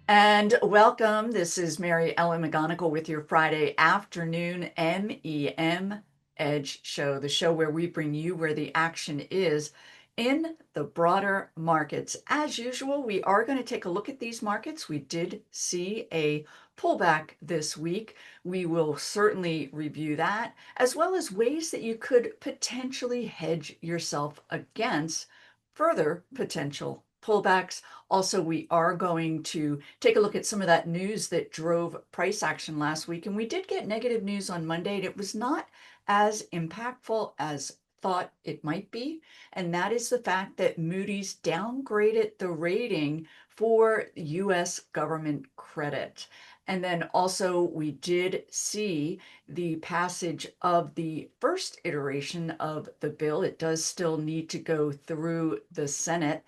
And welcome. This is Mary Ellen McGonagle with your Friday afternoon MEM Edge show, the show where we bring you where the action is in the broader markets. As usual, we are going to take a look at these markets. We did see a pullback this week. We will certainly review that, as well as ways that you could potentially hedge yourself against further potential pullbacks. Also, we are going to take a look at some of that news that drove price action last week. And we did get negative news on Monday, and it was not as impactful as thought it might be. And that is the fact that Moody's downgraded the rating for US government credit. And then also, we did see the passage of the first iteration of the bill. It does still need to go through the Senate.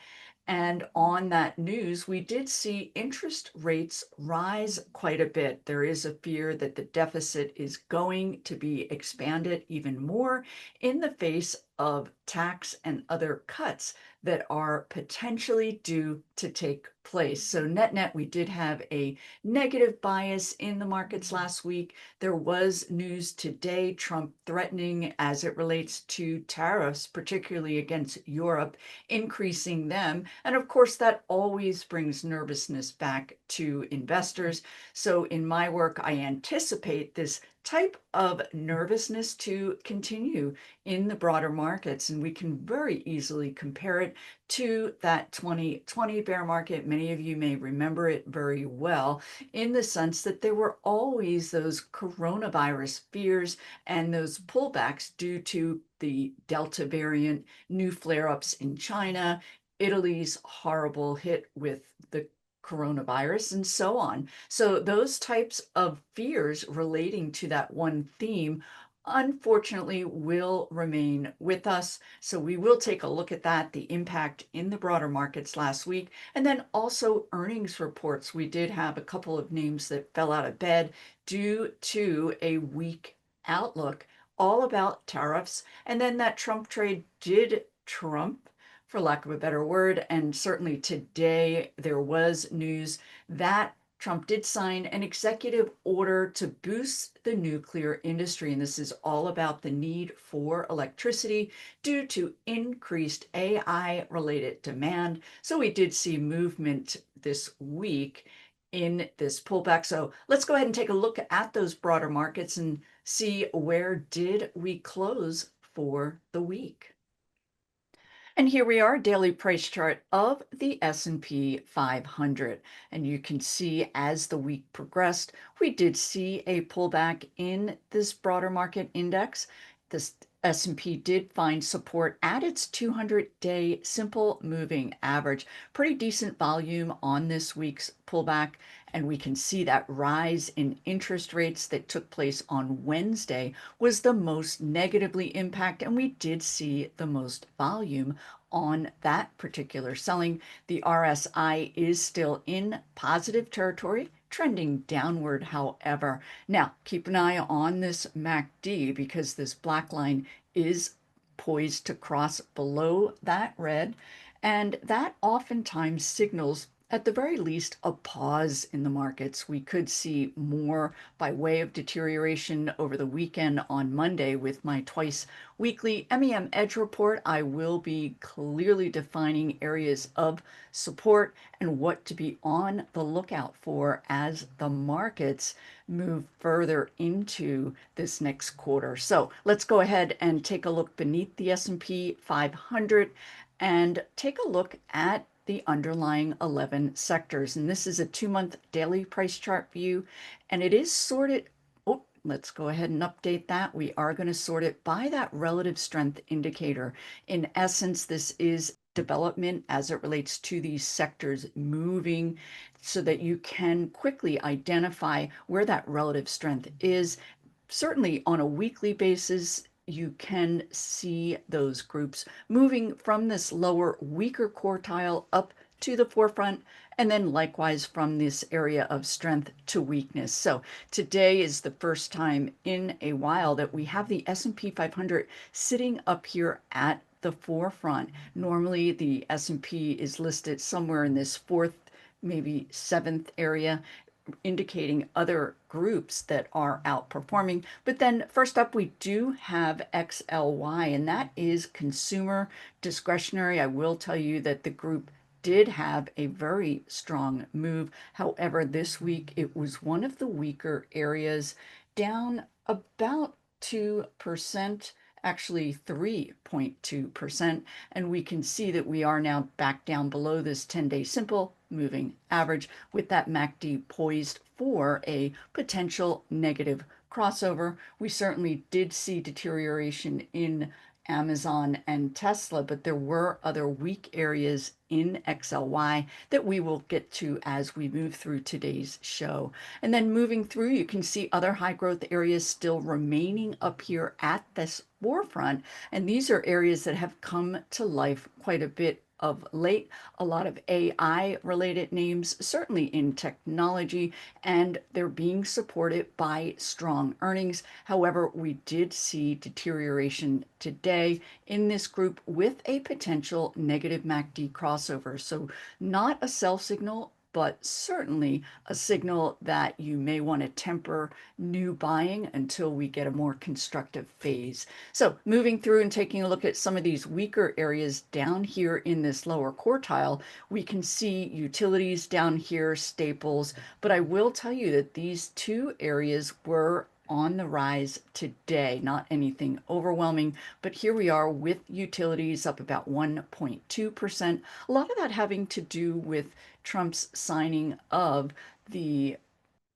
And on that news, we did see interest rates rise quite a bit. There is a fear that the deficit is going to be expanded even more in the face of tax and other cuts that are potentially due to take place. So net, we did have a negative bias in the markets last week. There was news today, Trump threatening as it relates to tariffs, particularly against Europe, increasing them. And of course, that always brings nervousness back to investors. So in my work, I anticipate this type of nervousness to continue in the broader markets. And we can very easily compare it to that 2020 bear market. Many of you may remember it very well in the sense that there were always those coronavirus fears and those pullbacks due to the Delta variant, new flare-ups in China, Italy's horrible hit with the coronavirus, and so on. So those types of fears relating to that one theme unfortunately will remain with us. So we will take a look at that, the impact in the broader markets last week, and then also earnings reports. We did have a couple of names that fell out of bed due to a weak outlook, all about tariffs. And then that Trump trade did trump, for lack of a better word. And certainly today there was news that Trump did sign an executive order to boost the nuclear industry. And this is all about the need for electricity due to increased AI related demand. So we did see movement this week in this pullback. So let's go ahead and take a look at those broader markets and see where did we close for the week. And here we are, daily price chart of the S&P 500. And you can see as the week progressed, we did see a pullback in this broader market index. This S&P did find support at its 200-day simple moving average. Pretty decent volume on this week's pullback. And we can see that rise in interest rates that took place on Wednesday was the most negatively impacted, and we did see the most volume on that particular selling. The RSI is still in positive territory, trending downward, however. Now, keep an eye on this MACD because this black line is poised to cross below that red, and that oftentimes signals at the very least, a pause in the markets. We could see more by way of deterioration over the weekend on Monday with my twice weekly MEM Edge Report. I will be clearly defining areas of support and what to be on the lookout for as the markets move further into this next quarter. So let's go ahead and take a look beneath the S&P 500 and take a look at the underlying 11 sectors. And this is a 2-month daily price chart view, and it is sorted. Oh, let's go ahead and update that. We are going to sort it by that relative strength indicator. In essence, this is development as it relates to these sectors moving so that you can quickly identify where that relative strength is. Certainly on a weekly basis, you can see those groups moving from this lower, weaker quartile up to the forefront, and then likewise from this area of strength to weakness. So today is the first time in a while that we have the S&P 500 sitting up here at the forefront. Normally the S&P is listed somewhere in this fourth, maybe seventh area, indicating other groups that are outperforming. But then first up, we do have XLY, and that is consumer discretionary. I will tell you that the group did have a very strong move. However, this week it was one of the weaker areas, down about 2%, actually 3.2%. And we can see that we are now back down below this 10-day simple moving average, with that MACD poised for a potential negative crossover. We certainly did see deterioration in Amazon and Tesla, but there were other weak areas in XLY that we will get to as we move through today's show. And then moving through, you can see other high growth areas still remaining up here at this forefront. And these are areas that have come to life quite a bit of late. A lot of AI related names, certainly in technology, and they're being supported by strong earnings. However, we did see deterioration today in this group with a potential negative MACD crossover. So not a sell signal, but certainly a signal that you may want to temper new buying until we get a more constructive phase. So moving through and taking a look at some of these weaker areas down here in this lower quartile, we can see utilities down here, staples, but I will tell you that these two areas were on the rise today, not anything overwhelming, but here we are with utilities up about 1.2%. A lot of that having to do with Trump's signing of the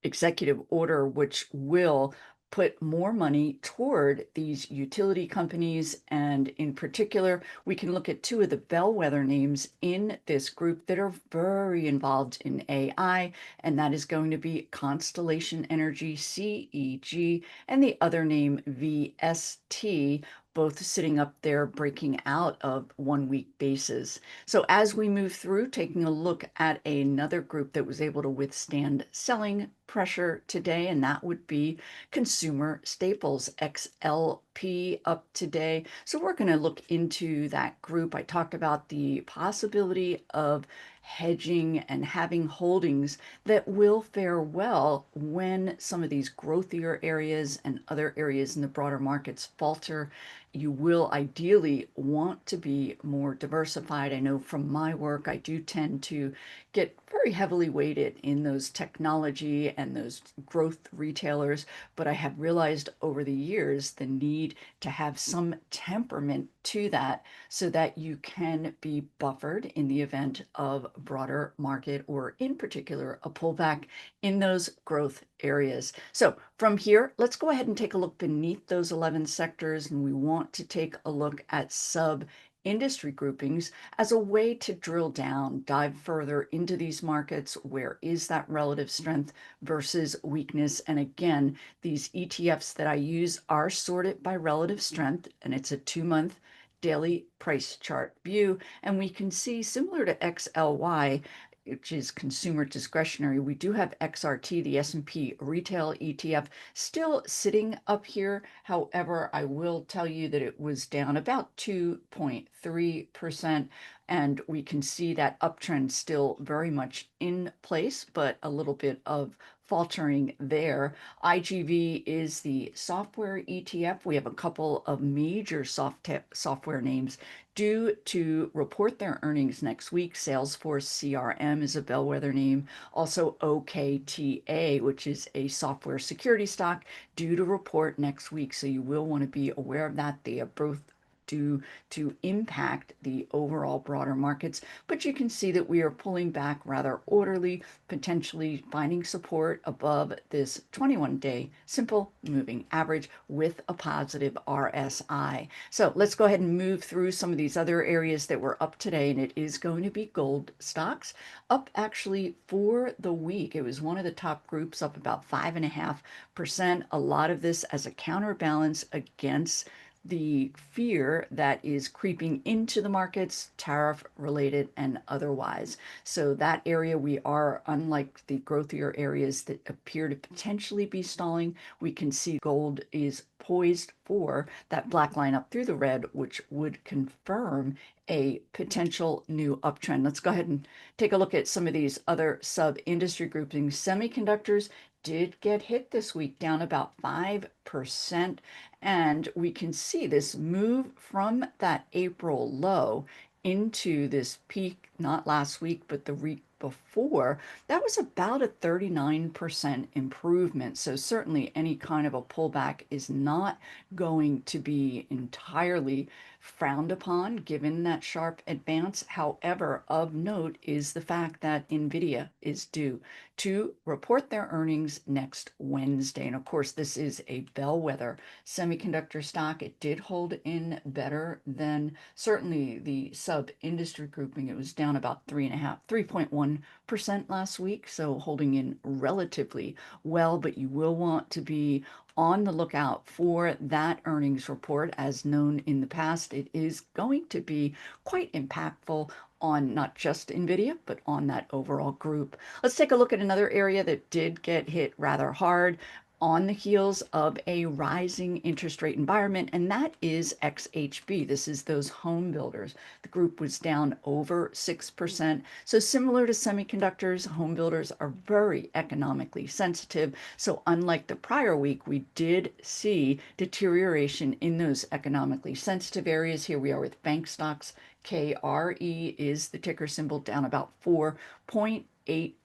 executive order, which will put more money toward these utility companies. And in particular, we can look at two of the bellwether names in this group that are very involved in AI, and that is going to be Constellation Energy, CEG, and the other name VST, both sitting up there breaking out of 1 week basis. So as we move through, taking a look at another group that was able to withstand selling pressure today, and that would be consumer staples, XLP up today. So we're going to look into that group. I talked about the possibility of hedging and having holdings that will fare well when some of these growthier areas and other areas in the broader markets falter. You will ideally want to be more diversified. I know from my work, I do tend to get very heavily weighted in those technology and those growth retailers, but I have realized over the years the need to have some temperament to that so that you can be buffered in the event of broader market, or in particular a pullback in those growth areas. So from here, let's go ahead and take a look beneath those 11 sectors, and we want to take a look at sub industry groupings as a way to drill down, dive further into these markets. Where is that relative strength versus weakness? And again, these ETFs that I use are sorted by relative strength, and it's a 2-month daily price chart view. And we can see, similar to XLY, which is consumer discretionary, we do have XRT, the S&P retail ETF, still sitting up here. However, I will tell you that it was down about 2.3%, and we can see that uptrend still very much in place, but a little bit of faltering there. IGV is the software ETF. We have a couple of major software names due to report their earnings next week. Salesforce CRM is a bellwether name. Also OKTA, which is a software security stock, due to report next week. So you will want to be aware of that. They are both due to impact the overall broader markets, but you can see that we are pulling back rather orderly, potentially finding support above this 21-day simple moving average with a positive RSI. So let's go ahead and move through some of these other areas that were up today, and it is going to be gold stocks, up actually for the week. It was one of the top groups, up about 5.5%. A lot of this as a counterbalance against the fear that is creeping into the markets, tariff related and otherwise. So that area, we are, unlike the growthier areas that appear to potentially be stalling, we can see gold is poised for that black line up through the red, which would confirm a potential new uptrend. Let's go ahead and take a look at some of these other sub-industry groupings. Semiconductors did get hit this week, down about 5%. And we can see this move from that April low into this peak, not last week, but the week before. That was about a 39% improvement. So certainly any kind of a pullback is not going to be entirely frowned upon given that sharp advance. However, of note is the fact that NVIDIA is due to report their earnings next Wednesday. And of course, this is a bellwether semiconductor stock. It did hold in better than certainly the sub-industry grouping. It was down about 3.1% last week, so holding in relatively well, but you will want to be on the lookout for that earnings report. As known in the past, it is going to be quite impactful on not just NVIDIA, but on that overall group. Let's take a look at another area that did get hit rather hard on the heels of a rising interest rate environment, and that is XHB. This is those home builders. The group was down over 6%. So similar to semiconductors, home builders are very economically sensitive. So unlike the prior week, we did see deterioration in those economically sensitive areas. Here we are with bank stocks. KRE is the ticker symbol, down about 4.8%.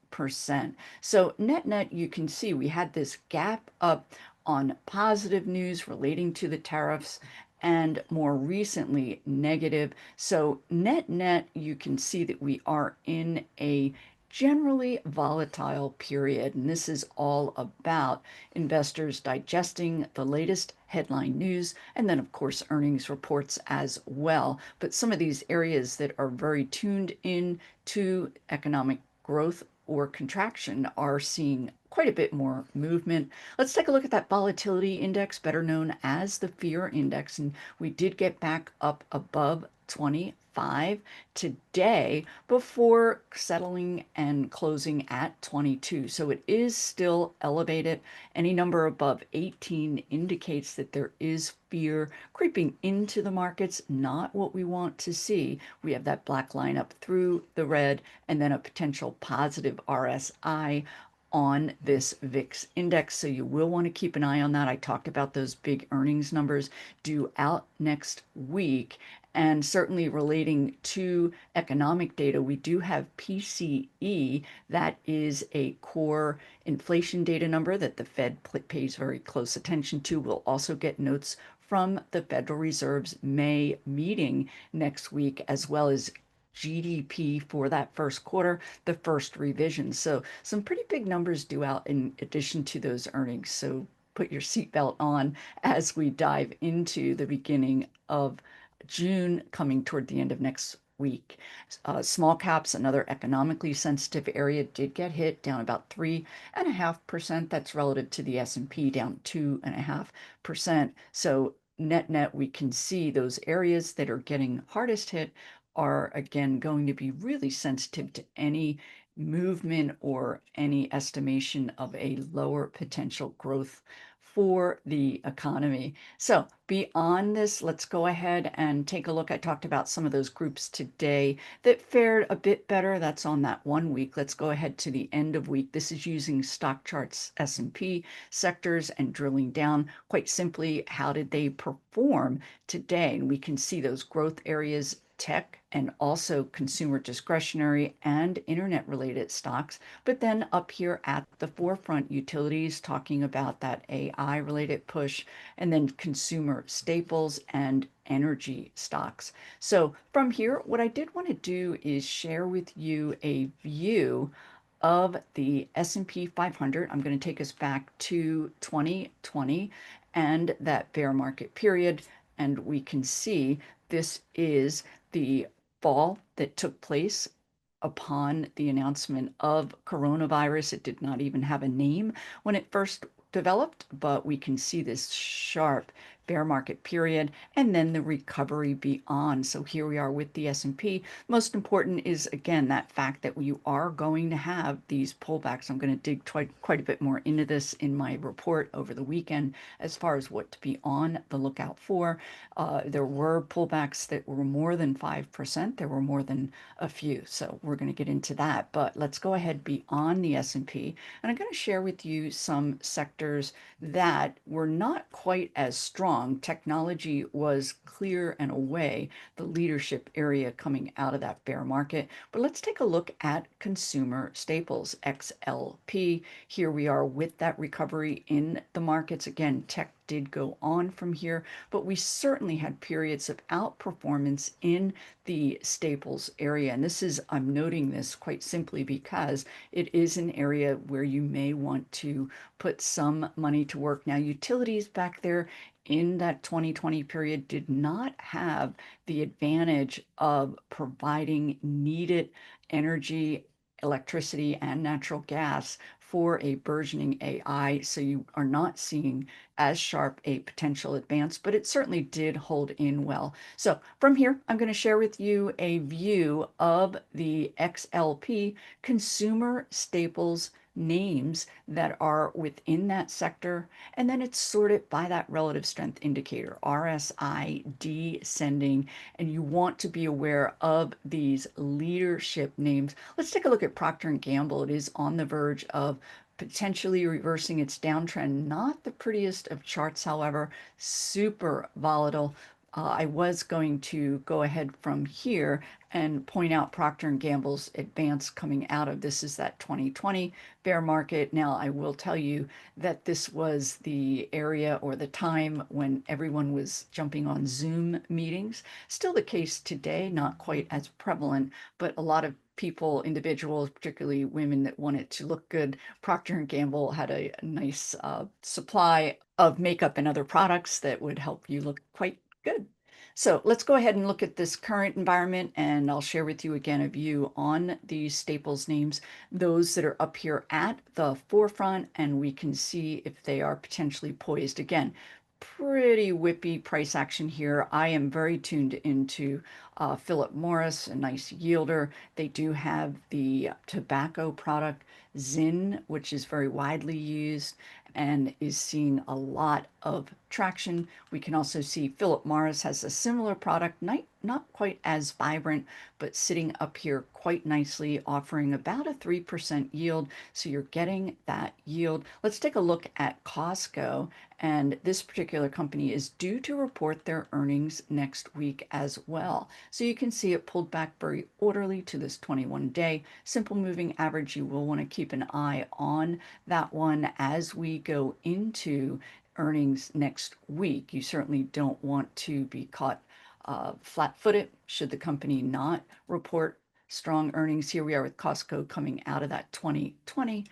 So net, you can see we had this gap up on positive news relating to the tariffs and more recently negative. So net, you can see that we are in a generally volatile period. And this is all about investors digesting the latest headline news and then, of course, earnings reports as well. But some of these areas that are very tuned in to economic growth or contraction are seeing quite a bit more movement. Let's take a look at that volatility index, better known as the fear index. And we did get back up above 25 today before settling and closing at 22. So it is still elevated. Any number above 18 indicates that there is fear creeping into the markets, not what we want to see. We have that black line up through the red and then a potential positive RSI on this VIX index. So you will want to keep an eye on that. I talked about those big earnings numbers due out next week. And certainly relating to economic data, we do have PCE. That is a core inflation data number that the Fed pays very close attention to. We'll also get notes from the Federal Reserve's May meeting next week, as well as GDP for that first quarter, the first revision. So some pretty big numbers due out in addition to those earnings. So put your seatbelt on as we dive into the beginning of June, coming toward the end of next week. Small caps, another economically sensitive area, did get hit, down about 3.5%. That's relative to the S&P, down 2.5%. So net, we can see those areas that are getting hardest hit are again going to be really sensitive to any movement or any estimation of a lower potential growth for the economy. So beyond this, let's go ahead and take a look. I talked about some of those groups today that fared a bit better. That's on that 1 week. Let's go ahead to the end of week. This is using Stockcharts S&P Sectors and drilling down quite simply, how did they perform today? And we can see those growth areas, tech, and also consumer discretionary and internet related stocks. But then up here at the forefront, utilities, talking about that AI related push, and then consumer staples and energy stocks. So from here, what I did want to do is share with you a view of the S&P 500. I'm going to take us back to 2020 and that bear market period. And we can see this is the fall that took place upon the announcement of coronavirus. It did not even have a name when it first developed, but we can see this sharp bear market period, and then the recovery beyond. So here we are with the S&P. Most important is, again, that fact that you are going to have these pullbacks. I'm going to dig quite a bit more into this in my report over the weekend as far as what to be on the lookout for. There were pullbacks that were more than 5%. There were more than a few. So we're going to get into that. But let's go ahead beyond the S&P. And I'm going to share with you some sectors that were not quite as strong. Technology was clear and away the leadership area coming out of that bear market. But let's take a look at consumer staples, XLP. Here we are with that recovery in the markets. Again, tech did go on from here, but we certainly had periods of outperformance in the staples area. And this is, I'm noting this quite simply because it is an area where you may want to put some money to work. Now, utilities back there in that 2020 period did not have the advantage of providing needed energy, electricity, and natural gas for a burgeoning AI. So you are not seeing as sharp a potential advance, but it certainly did hold in well. So from here, I'm going to share with you a view of the XLP consumer staples names that are within that sector, and then it's sorted by that relative strength indicator, RSI descending, and you want to be aware of these leadership names. Let's take a look at Procter & Gamble. It is on the verge of potentially reversing its downtrend. Not the prettiest of charts, however, super volatile. I was going to go ahead from here and point out Procter & Gamble's advance coming out of this is that 2020 bear market. Now, I will tell you that this was the area or the time when everyone was jumping on Zoom meetings. Still the case today, not quite as prevalent, but a lot of people, individuals, particularly women that wanted to look good. Procter & Gamble had a nice supply of makeup and other products that would help you look quite good. So let's go ahead and look at this current environment, and I'll share with you again a view on these staples names, those that are up here at the forefront, and we can see if they are potentially poised. Again, pretty whippy price action here. I am very tuned into Philip Morris, a nice yielder. They do have the tobacco product Zyn, which is very widely used and is seeing a lot of traction. We can also see Philip Morris has a similar product, not quite as vibrant, but sitting up here quite nicely, offering about a 3% yield. So you're getting that yield. Let's take a look at Costco. And this particular company is due to report their earnings next week as well. So you can see it pulled back very orderly to this 21-day simple moving average. You will want to keep an eye on that one as we go into earnings next week. You certainly don't want to be caught flat-footed should the company not report strong earnings. Here we are with Costco coming out of that 2020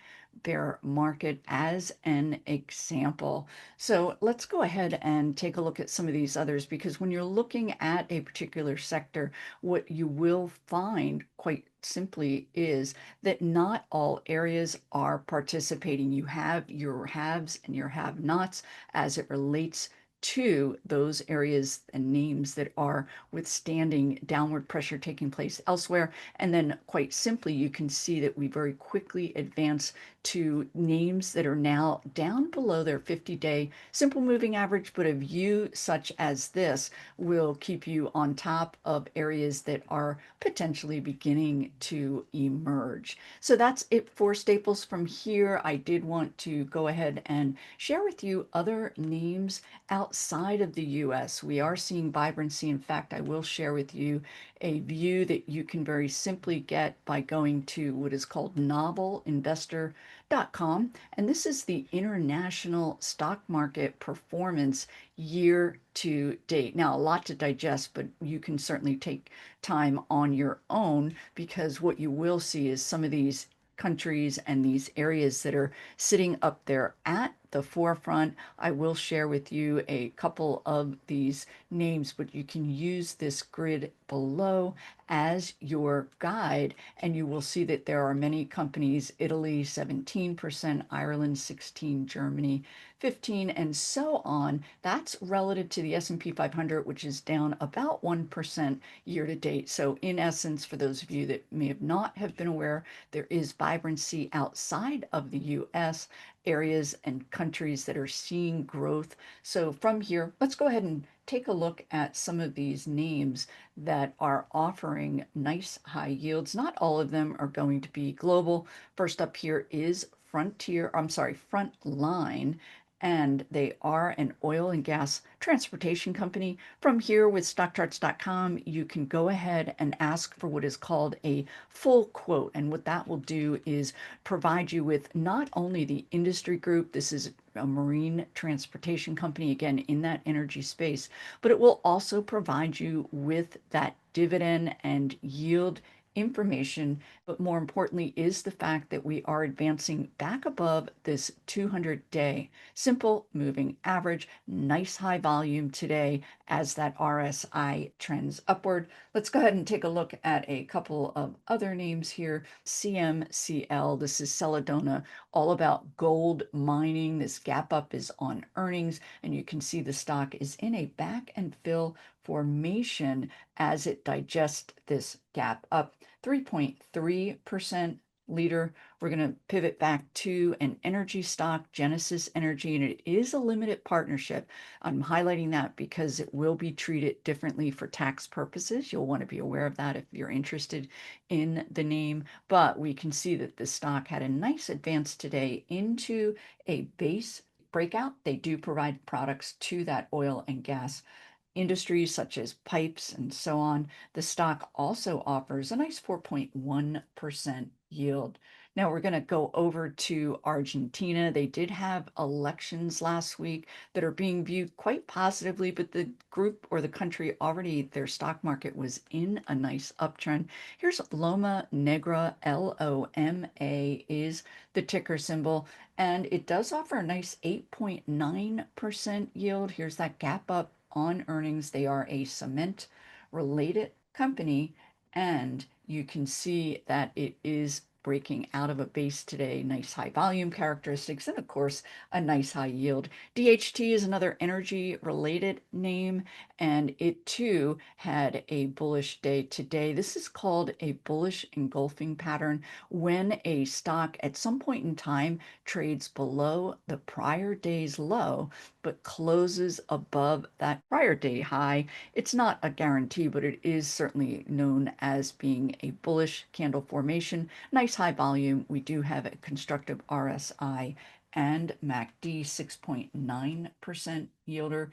bear market as an example. So let's go ahead and take a look at some of these others, because when you're looking at a particular sector, what you will find quite simply is that not all areas are participating. You have your haves and your have-nots as it relates to those areas and names that are withstanding downward pressure taking place elsewhere. And then quite simply, you can see that we very quickly advance to names that are now down below their 50-day simple moving average, but a view such as this will keep you on top of areas that are potentially beginning to emerge. So that's it for staples from here. I did want to go ahead and share with you other names outside of the US. We are seeing vibrancy. In fact, I will share with you a view that you can very simply get by going to what is called novelinvestor.com. And this is the international stock market performance year to date. Now, a lot to digest, but you can certainly take time on your own, because what you will see is some of these countries and these areas that are sitting up there at the forefront. I will share with you a couple of these names, but you can use this grid below as your guide, and you will see that there are many companies: Italy 17%, Ireland 16, Germany 15, and so on. That's relative to the S&P 500, which is down about 1% year to date. So in essence, for those of you that may have not have been aware, there is vibrancy outside of the US, areas and countries that are seeing growth. So from here, let's go ahead and take a look at some of these names that are offering nice high yields. Not all of them are going to be global. First up here is Frontline, and they are an oil and gas transportation company. From here with Stockcharts.com, you can go ahead and ask for what is called a full quote. And what that will do is provide you with not only the industry group, this is a marine transportation company, again, in that energy space, but it will also provide you with that dividend and yield information. But more importantly is the fact that we are advancing back above this 200-day simple moving average. Nice high volume today as that RSI trends upward. Let's go ahead and take a look at a couple of other names here. CMCL, this is Caledonia, all about gold mining. This gap up is on earnings, and you can see the stock is in a back and fill formation as it digests this gap up. 3.3% leader. We're going to pivot back to an energy stock, Genesis Energy, and it is a limited partnership. I'm highlighting that because it will be treated differently for tax purposes. You'll want to be aware of that if you're interested in the name. But we can see that the stock had a nice advance today into a base breakout. They do provide products to that oil and gas industries such as pipes and so on. The stock also offers a nice 4.1% yield. Now we're going to go over to Argentina. They did have elections last week that are being viewed quite positively, but the group or the country already, their stock market was in a nice uptrend. Here's Loma, Negra, LOMA is the ticker symbol, and it does offer a nice 8.9% yield. Here's that gap up on earnings. They are a cement related company, and you can see that it is breaking out of a base today. Nice high volume characteristics, and of course, a nice high yield. DHT is another energy related name, and it too had a bullish day today. This is called a bullish engulfing pattern when a stock at some point in time trades below the prior day's low but closes above that prior day high. It's not a guarantee, but it is certainly known as being a bullish candle formation. Nice high volume. We do have a constructive RSI and MACD 6.9% yielder.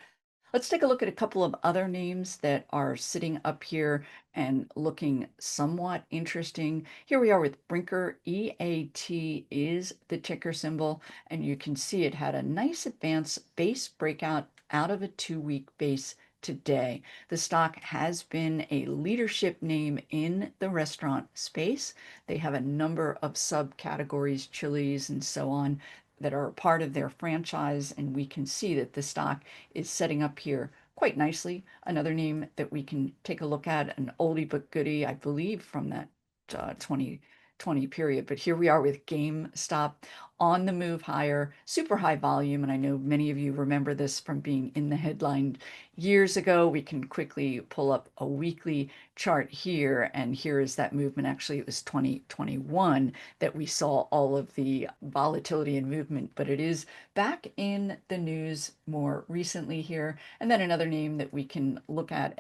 Let's take a look at a couple of other names that are sitting up here and looking somewhat interesting. Here we are with Brinker. EAT is the ticker symbol, and you can see it had a nice advance base breakout out of a 2-week base today. The stock has been a leadership name in the restaurant space. They have a number of subcategories, Chili's and so on, that are part of their franchise, and we can see that the stock is setting up here quite nicely. Another name that we can take a look at, an oldie but goodie, I believe, from that 2020 period. But here we are with GameStop on the move higher, super high volume. And I know many of you remember this from being in the headline years ago. We can quickly pull up a weekly chart here. And here is that movement. Actually, it was 2021 that we saw all of the volatility and movement, but it is back in the news more recently here. And then another name that we can look at,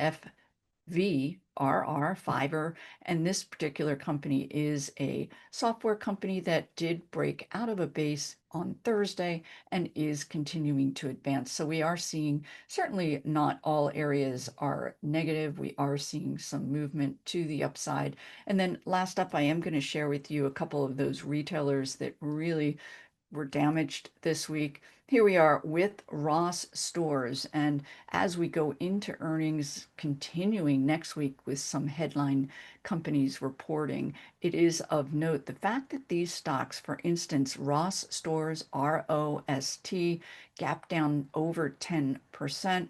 FVRR, Fiverr, and this particular company is a software company that did break out of a base on Thursday and is continuing to advance. So we are seeing, certainly not all areas are negative. We are seeing some movement to the upside. And then last up, I am going to share with you a couple of those retailers that really were damaged this week. Here we are with Ross Stores. And as we go into earnings, continuing next week with some headline companies reporting, it is of note the fact that these stocks, for instance, Ross Stores, ROST, gap down over 10%.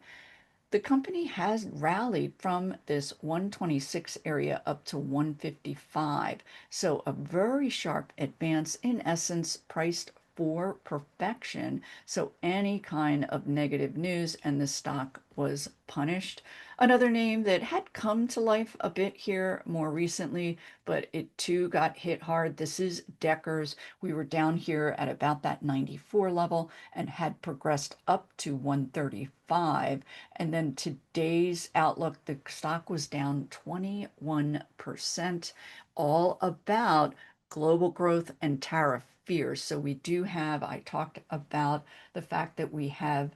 The company has rallied from this 126 area up to 155. So a very sharp advance, in essence, priced for perfection. So any kind of negative news and the stock was punished. Another name that had come to life a bit here more recently, but it too got hit hard. This is Deckers. We were down here at about that 94 level and had progressed up to 135. And then today's outlook, the stock was down 21%, all about global growth and tariff fears. So we do have, I talked about the fact that we have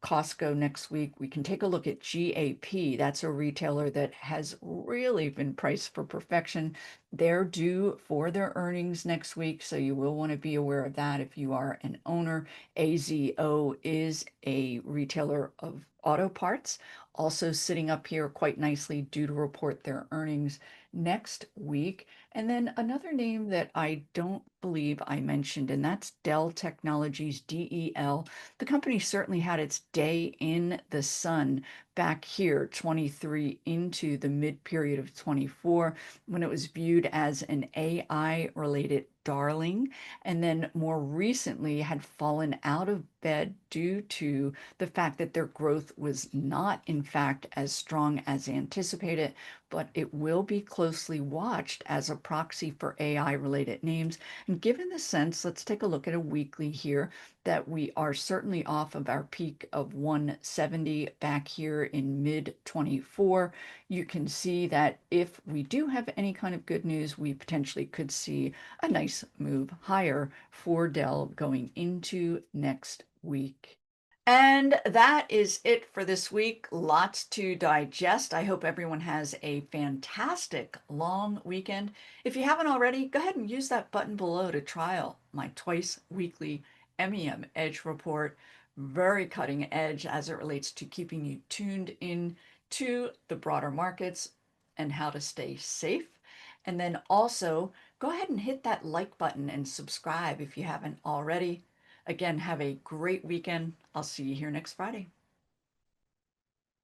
Costco next week. We can take a look at GAP. That's a retailer that has really been priced for perfection. They're due for their earnings next week, so you will want to be aware of that if you are an owner. AZO is a retailer of auto parts, also sitting up here quite nicely, due to report their earnings next week. And then another name that I don't believe I mentioned, and that's Dell Technologies, DEL. The company certainly had its day in the sun back here, 23 into the mid period of 24, when it was viewed as an AI related darling, and then more recently had fallen out of bed due to the fact that their growth was not, in fact, as strong as anticipated. But it will be closely watched as a proxy for AI related names. And given the sense, let's take a look at a weekly here, that we are certainly off of our peak of 170 back here in mid 24. You can see that if we do have any kind of good news, we potentially could see a nice move higher for Dell going into next week. And that is it for this week. Lots to digest. I hope everyone has a fantastic long weekend. If you haven't already, go ahead and use that button below to trial my twice weekly MEM Edge Report. Very cutting edge as it relates to keeping you tuned in to the broader markets and how to stay safe. And then also go ahead and hit that like button and subscribe if you haven't already. Again, have a great weekend. I'll see you here next Friday.